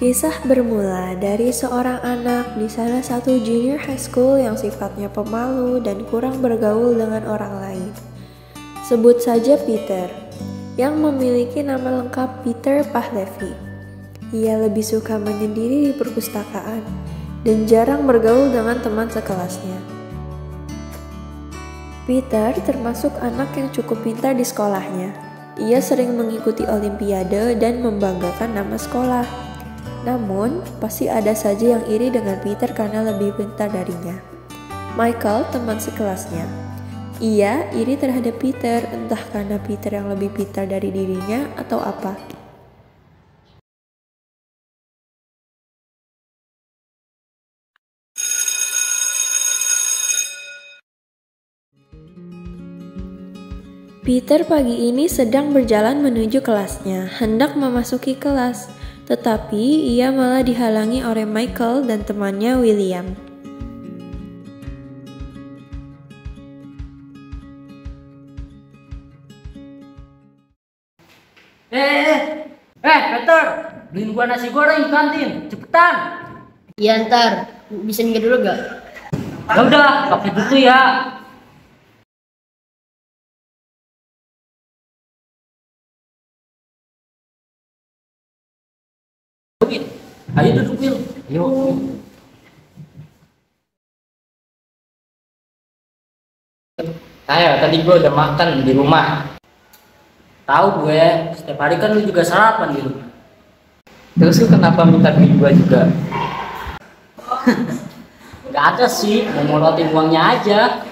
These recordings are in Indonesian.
Kisah bermula dari seorang anak di salah satu junior high school yang sifatnya pemalu dan kurang bergaul dengan orang lain. Sebut saja Peter, yang memiliki nama lengkap Peter Pahlevi. Ia lebih suka menyendiri di perpustakaan dan jarang bergaul dengan teman sekelasnya. Peter termasuk anak yang cukup pintar di sekolahnya. Ia sering mengikuti olimpiade dan membanggakan nama sekolah. Namun, pasti ada saja yang iri dengan Peter karena lebih pintar darinya. Michael, teman sekelasnya. Ia iri terhadap Peter, entah karena Peter yang lebih pintar dari dirinya atau apa. Peter pagi ini sedang berjalan menuju kelasnya, hendak memasuki kelas. Tetapi ia malah dihalangi oleh Michael dan temannya William. Peter, beliin gua nasi goreng di kantin, cepetan. Iya ntar, bisa minggir dulu gak? Ya udah, pakai dulu ya. Ayo duduk, Will. Yuk. Ayo, tadi gue udah makan di rumah. Tahu gue, setiap hari kan lu juga sarapan di rumah. Terus lu kenapa minta duit gue juga? Gak ada sih, mau morotin uangnya aja.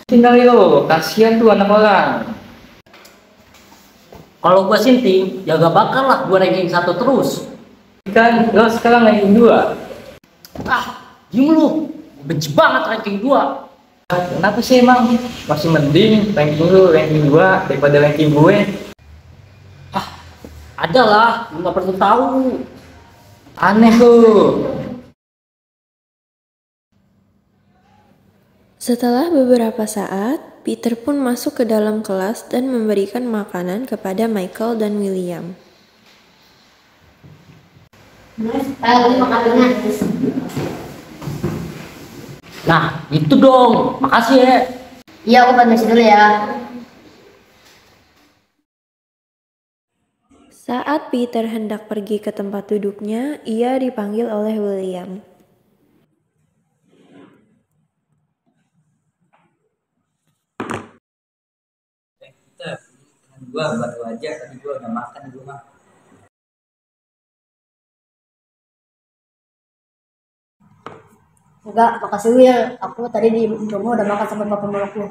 Tinggal yo, kasihan tuh anak orang. Kalau gue sinting, ya gak bakal lah gue ranking 1 terus. Kan lo sekarang ranking 2. Diem lu, benci banget ranking 2. Kenapa sih emang? Masih mending ranking lu ranking 2 daripada ranking gue. Ada lah, lu gak perlu tahu. Aneh lu. Setelah beberapa saat, Peter pun masuk ke dalam kelas dan memberikan makanan kepada Michael dan William. Nah, itu dong. Makasih ya. Iya, aku bantu dulu ya. Saat Peter hendak pergi ke tempat duduknya, ia dipanggil oleh William. Peter, gua baru aja tadi gua udah makan di rumah. Enggak, makasih Will. Aku tadi di rumah udah makan sama bapak melukku.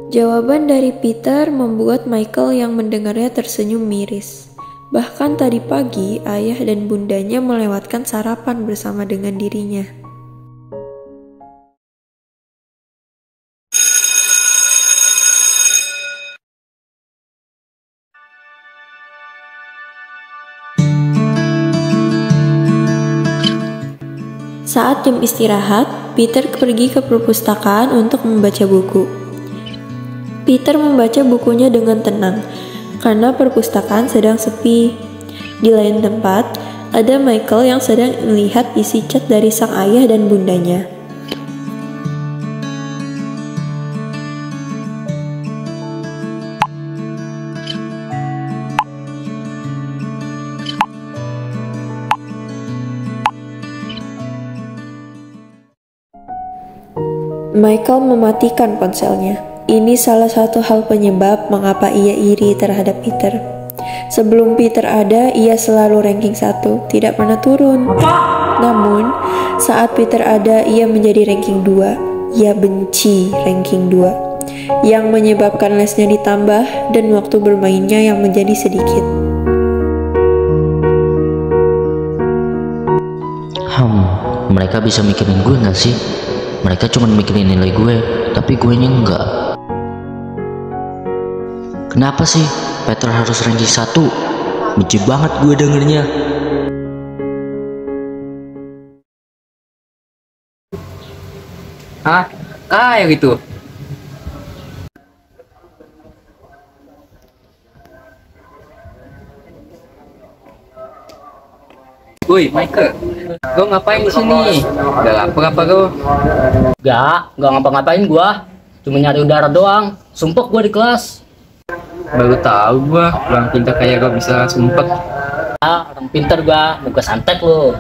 Jawaban dari Peter membuat Michael yang mendengarnya tersenyum miris. Bahkan tadi pagi, ayah dan bundanya melewatkan sarapan bersama dengan dirinya. Saat jam istirahat, Peter pergi ke perpustakaan untuk membaca buku. Peter membaca bukunya dengan tenang, karena perpustakaan sedang sepi. Di lain tempat, ada Michael yang sedang melihat isi chat dari sang ayah dan bundanya. Michael mematikan ponselnya. Ini salah satu hal penyebab mengapa ia iri terhadap Peter. Sebelum Peter ada, ia selalu ranking 1, tidak pernah turun. Namun, saat Peter ada, ia menjadi ranking 2. Ia benci ranking 2, yang menyebabkan lesnya ditambah dan waktu bermainnya yang menjadi sedikit. Mereka bisa mikirin gue gak sih? Mereka cuma mikirin nilai gue, tapi gue nya enggak. Kenapa sih Peter harus ranking 1? Benci banget gue dengernya. Kayak gitu. Woi, Michael, lo ngapain di sini? Udah lapar apa lo? Gak ngapa-ngapain gua. Cuma nyari udara doang. Sumpek gua di kelas. Baru tahu gua, orang pintar kayak lo bisa sumpek. Ah, orang pintar gua, muka santet lo.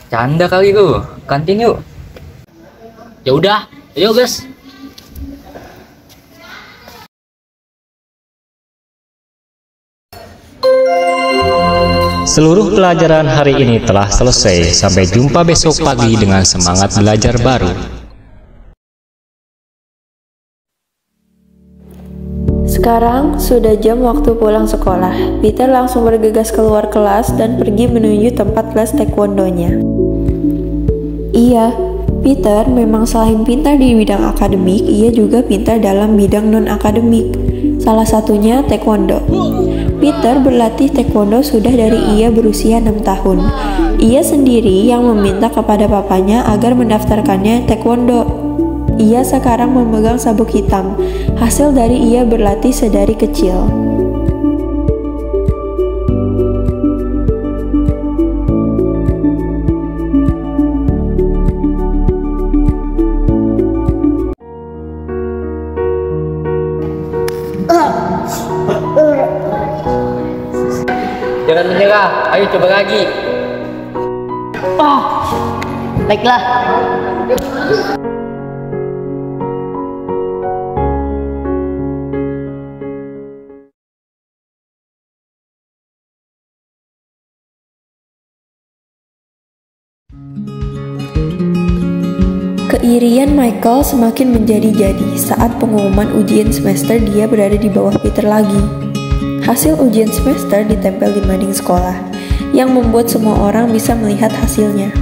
Canda kali lo, kantin yuk. Ya udah, ayo guys. Seluruh pelajaran hari ini telah selesai. Sampai jumpa besok pagi dengan semangat belajar baru. Sekarang sudah jam waktu pulang sekolah. Peter langsung bergegas keluar kelas dan pergi menuju tempat les taekwondonya. Iya, Peter memang selain pintar di bidang akademik, ia juga pintar dalam bidang non-akademik. Salah satunya taekwondo. Peter berlatih taekwondo sudah dari ia berusia 6 tahun. Ia sendiri yang meminta kepada papanya agar mendaftarkannya taekwondo. Ia sekarang memegang sabuk hitam, hasil dari ia berlatih sedari kecil. Jangan menyerah, ayo coba lagi. Baiklah. Keirian Michael semakin menjadi-jadi saat pengumuman ujian semester dia berada di bawah Peter lagi. Hasil ujian semester ditempel di mading sekolah, yang membuat semua orang bisa melihat hasilnya.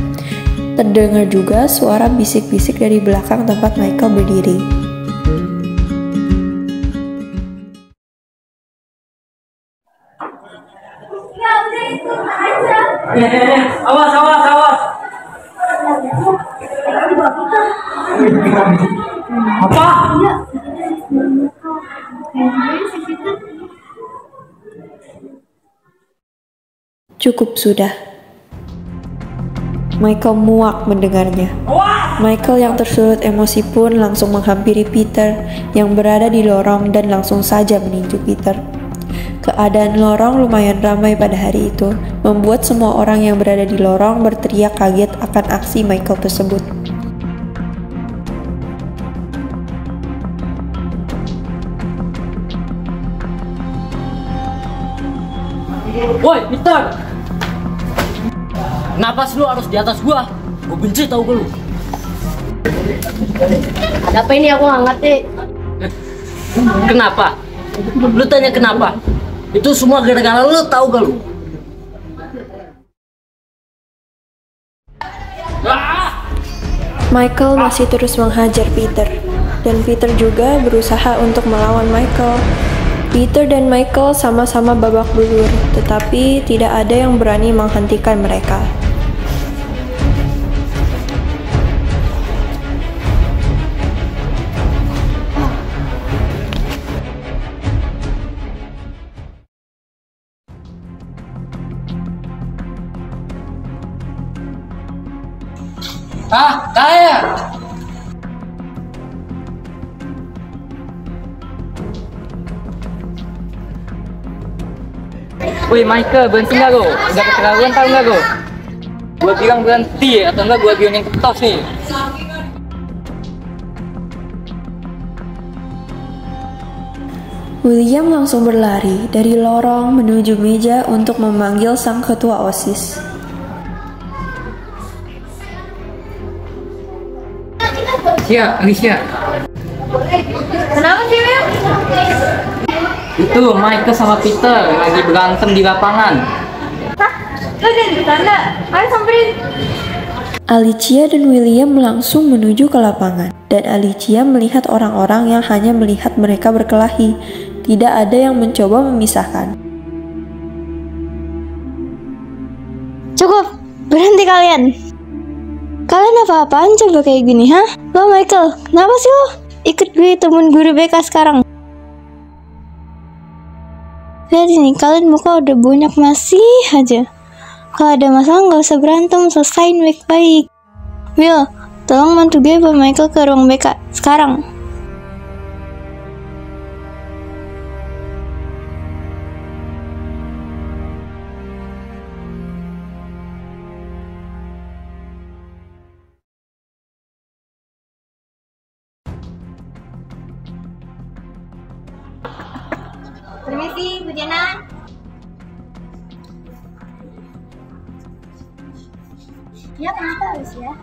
Terdengar juga suara bisik-bisik dari belakang tempat Michael berdiri. Awas, awas, awas. Apa? Cukup sudah. Michael muak mendengarnya. Michael yang tersulut emosi pun langsung menghampiri Peter yang berada di lorong dan langsung saja meninju Peter. Keadaan lorong lumayan ramai pada hari itu, membuat semua orang yang berada di lorong berteriak kaget akan aksi Michael tersebut. Woi, Peter! Kenapa sih lu harus di atas gua? Gua benci tau gak lu? Ada apa ini, aku nggak ngerti. Kenapa? Lu tanya kenapa? Itu semua gara-gara lu, tau gak lu? Michael masih terus menghajar Peter, dan Peter juga berusaha untuk melawan Michael. Peter dan Michael sama-sama babak belur, tetapi tidak ada yang berani menghentikan mereka. Kaya! Woi Michael, berhenti nggak lo? Udah keterlaluan tau nggak lo? Gua bilang berhenti, atau enggak gua bilang yang ketos nih. William langsung berlari dari lorong menuju meja untuk memanggil sang ketua OSIS. Alicia. Kenapa sih, Will? Itu Michael sama Peter lagi berantem di lapangan. Hah? Lo jadi bercanda? Ayo samperin. Alicia dan William langsung menuju ke lapangan, dan Alicia melihat orang-orang yang hanya melihat mereka berkelahi. Tidak ada yang mencoba memisahkan. Cukup, berhenti kalian. Kalian apa-apaan coba kayak gini, hah? Lo Michael, kenapa sih lo? Ikut gue temen guru BK sekarang. Lihat ini, kalian muka udah banyak masih aja. Kalau ada masalah nggak usah berantem, selesain baik-baik. Will, tolong bantu gue bawa Michael ke ruang BK sekarang. Permisi, Bu Jana. Ya, kenapa harus ya?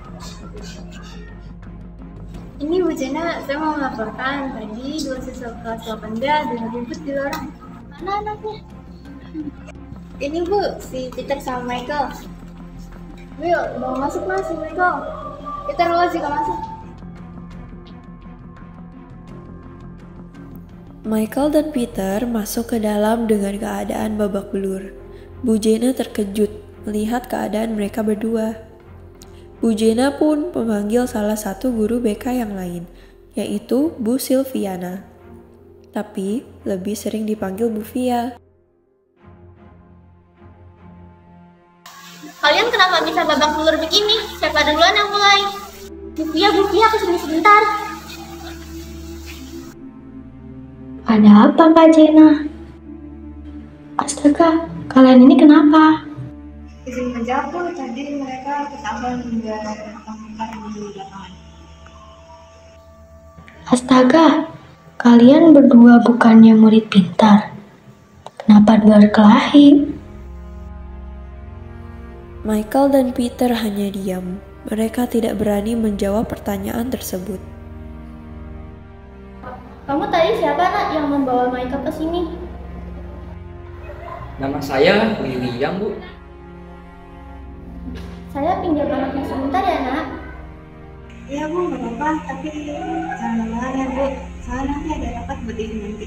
Ini Bu Jana, saya mau melaporkan tadi dua siswa kelas 8B ada ribut di lorong. Mana anaknya? Ini Bu, si Peter sama Michael. Will, mau masuk mas si Michael. Peter luas juga masuk. Michael dan Peter masuk ke dalam dengan keadaan babak belur. Bu Jena terkejut melihat keadaan mereka berdua. Bu Jena pun memanggil salah satu guru BK yang lain, yaitu Bu Silviana. Tapi lebih sering dipanggil Bu Via. Kalian kenapa bisa babak belur begini? Siapa duluan yang mulai? Bu Via, kesini sebentar. Ada apa Kak Jena? Astaga, kalian ini kenapa? Izin menjawab, tadi mereka ketahuan hingga tangkap di lapangan. Astaga, kalian berdua bukannya murid pintar. Kenapa berkelahi? Michael dan Peter hanya diam. Mereka tidak berani menjawab pertanyaan tersebut. Kamu tadi siapa nak yang membawa Michael ke sini? Nama saya William, Bu. Saya pinjam anaknya sebentar ya nak. Iya Bu, nggak apa-apa, tapi jangan lama ya Bu. Soalnya nanti ada rapat buat ibu nanti.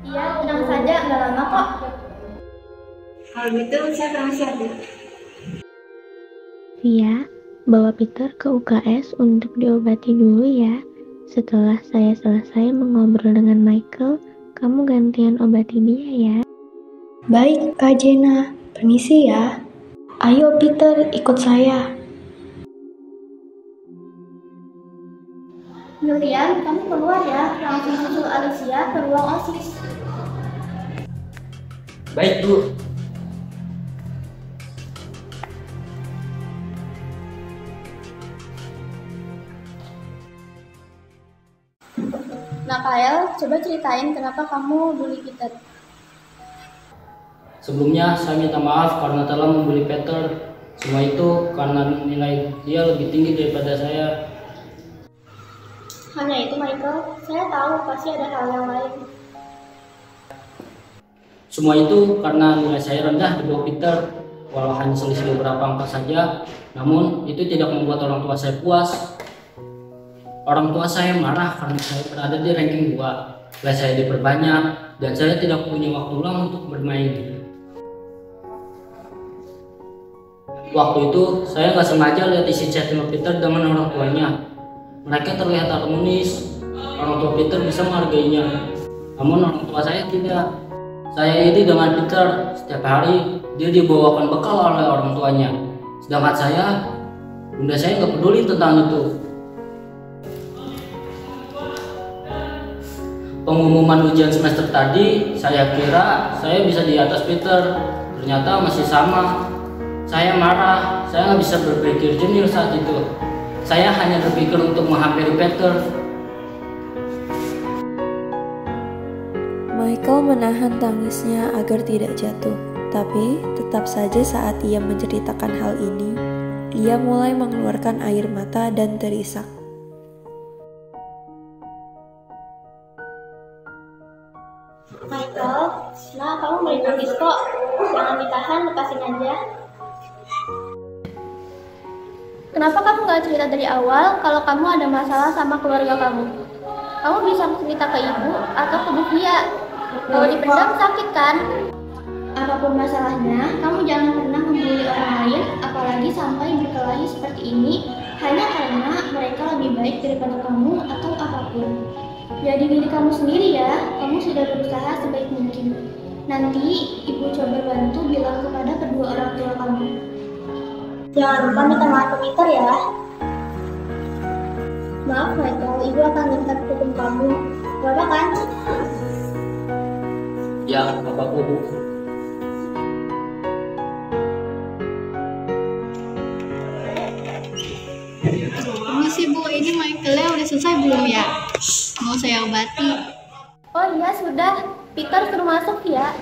Iya, tenang saja, nggak lama kok. Kalau gitu saya permisi ya Bu. Via, bawa Peter ke UKS untuk diobati dulu ya. Setelah saya selesai mengobrol dengan Michael, kamu gantian obati dia ya. Baik Kak Jena, permisi ya. Ayo Peter, ikut saya. Julian, kamu keluar ya, langsung susul Alicia ke ruang OSIS. Baik, Bu. Nah Kyle, coba ceritain kenapa kamu bully Peter. Sebelumnya saya minta maaf karena telah membuli Peter. Semua itu karena nilai dia lebih tinggi daripada saya. Hanya itu Michael, saya tahu pasti ada hal yang lain. Semua itu karena nilai saya rendah di bawah Peter. Walau hanya selisih beberapa angka saja, namun itu tidak membuat orang tua saya puas. Orang tua saya marah karena saya berada di ranking 2. Nilai saya diperbanyak dan saya tidak punya waktu luang untuk bermain. Waktu itu saya nggak sengaja lihat isi chatnya Peter dengan orang tuanya. Mereka terlihat harmonis. Orang tua Peter bisa menghargainya, namun orang tua saya tidak. Saya iri dengan Peter. Setiap hari dia dibawakan bekal oleh orang tuanya, sedangkan saya, bunda saya nggak peduli tentang itu. Pengumuman ujian semester tadi, saya kira saya bisa di atas Peter. Ternyata masih sama. Saya marah, saya nggak bisa berpikir jernih saat itu. Saya hanya berpikir untuk menghampiri Peter. Michael menahan tangisnya agar tidak jatuh. Tapi tetap saja saat ia menceritakan hal ini, ia mulai mengeluarkan air mata dan terisak. Michael, nah kamu boleh nangis kok. Jangan ditahan, lepasin aja. Kenapa kamu gak cerita dari awal kalau kamu ada masalah sama keluarga kamu? Kamu bisa cerita ke ibu atau ke Bu Via. Kalau dipendam sakit kan? Apapun masalahnya, kamu jangan pernah membuli orang lain, apalagi sampai berkelahi seperti ini, hanya karena mereka lebih baik daripada kamu atau apapun. Jadi diri kamu sendiri ya, kamu sudah berusaha sebaik mungkin. Nanti ibu coba bantu bilang kepada kedua orang tua Jangan lupa minta maaf ke Peter ya. Maaf Michael, ibu akan minta hukum kamu. Bapak kan? Ya, bapakku Bu. Permisi Bu, ini Michaelnya udah selesai belum ya? Mau saya obati. Oh iya sudah, Peter suruh masuk ya.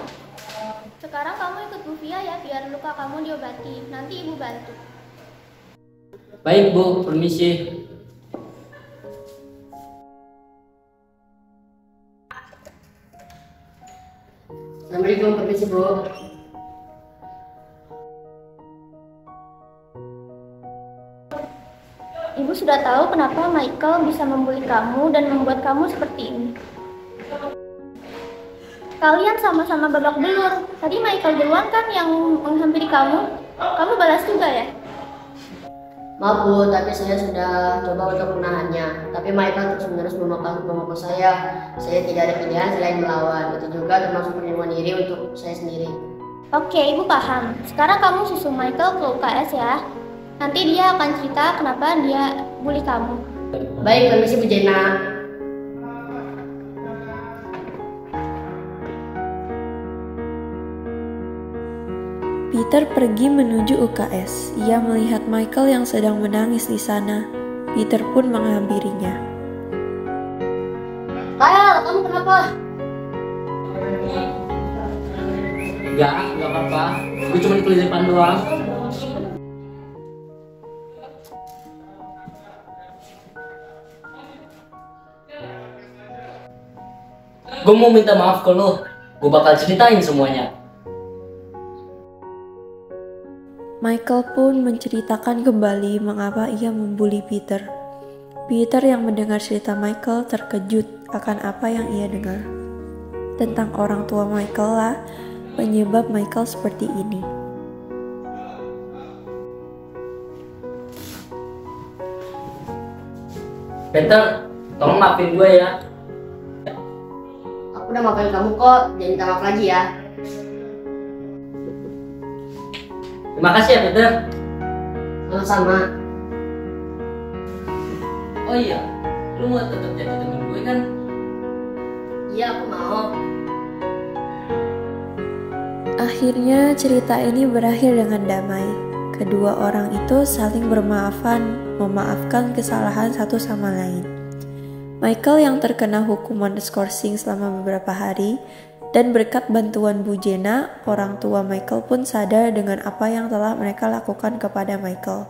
Sekarang kamu ikut Bu Via ya, biar luka kamu diobati. Nanti ibu bantu. Baik Bu, permisi. Assalamualaikum, permisi Bu. Ibu sudah tahu kenapa Michael bisa membuli kamu dan membuat kamu seperti ini. Kalian sama-sama babak belur. Tadi Michael duluan kan yang menghampiri kamu. Kamu balas juga ya? Maaf Bu, tapi saya sudah coba untuk menahannya. Tapi Michael terus-menerus memukul saya. Saya tidak ada pilihan selain melawan. Itu juga termasuk perlindungan diri untuk saya sendiri. Oke, Ibu paham. Sekarang kamu susul Michael ke UKS ya. Nanti dia akan cerita kenapa dia bully kamu. Baik, permisi Bu Jena. Peter pergi menuju UKS. Ia melihat Michael yang sedang menangis di sana. Peter pun menghampirinya. Kyle, kamu kenapa? Enggak apa-apa. Gue cuma kelilipan doang. Gue mau minta maaf ke lo. Gue bakal ceritain semuanya. Michael pun menceritakan kembali mengapa ia membuli Peter. Peter yang mendengar cerita Michael terkejut akan apa yang ia dengar. Tentang orang tua Michael lah penyebab Michael seperti ini. Peter, tolong maafin gue ya. Aku udah maafin kamu kok, jangan minta maaf lagi ya. Terima kasih ya Peter. Sama-sama. Oh iya, lu mau tetap jadi temen gue kan? Iya, aku mau. Akhirnya cerita ini berakhir dengan damai. Kedua orang itu saling memaafkan kesalahan satu sama lain. Michael yang terkena hukuman diskorsing selama beberapa hari, dan berkat bantuan Bu Jena, orang tua Michael pun sadar dengan apa yang telah mereka lakukan kepada Michael.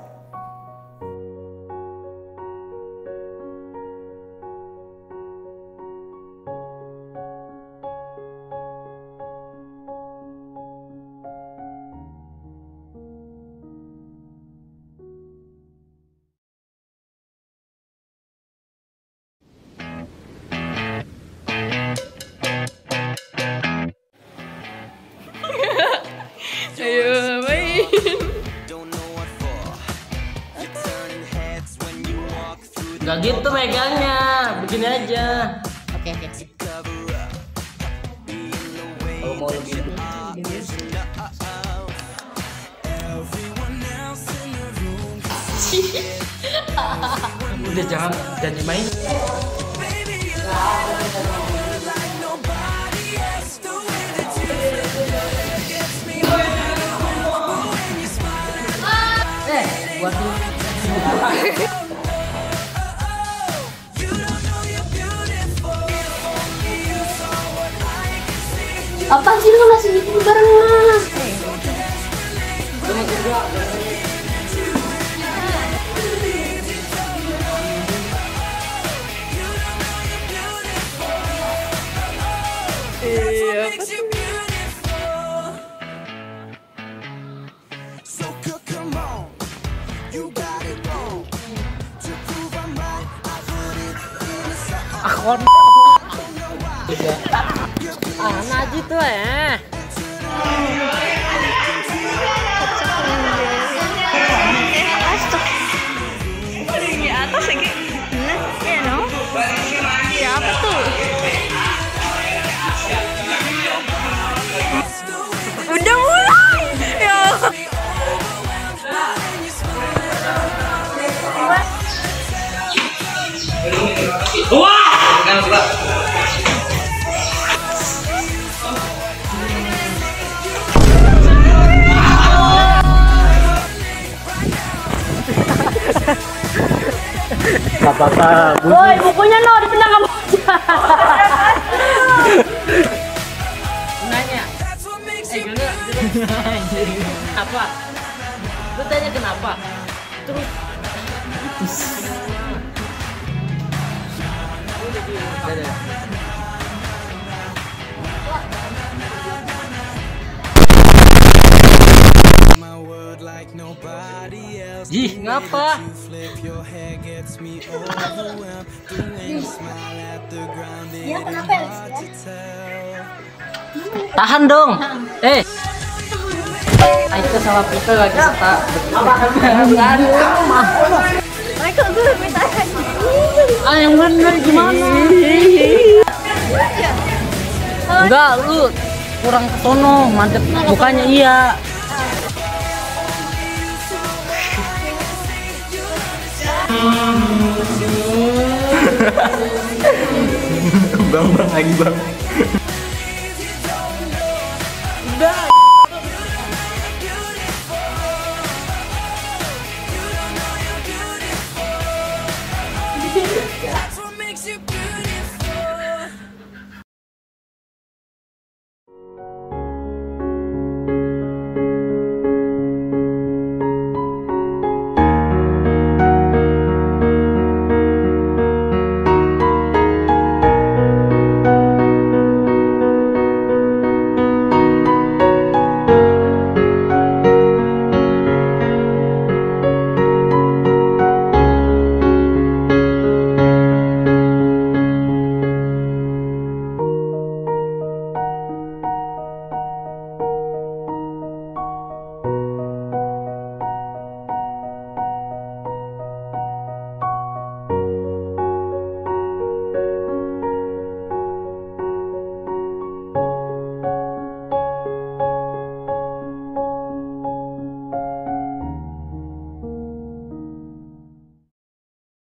Ayo main. Gak gitu megangnya, begini aja. Oke. Kalau mau lebih udah jangan jadi main. Buat lu. Apa sih lu masih bikin barengan? Iya, apa sih? Akon. Najis tuh ya. Di atas lagi. Nah, ya no. Siapa tuh? Udah mulai. Ya. Gak apa-apa. Woi, bukunya no dipendam kamu. Nanya. Apa? Lu tanya kenapa? Terus. Ih, ngapa? Ya kenapa ya? Tahan dong. Itu sama Peter lagi serta. Mereka gue minta Yang bener gimana? Enggak, lu kurang kesono, mantep mukanya iya. Bang lagi bang.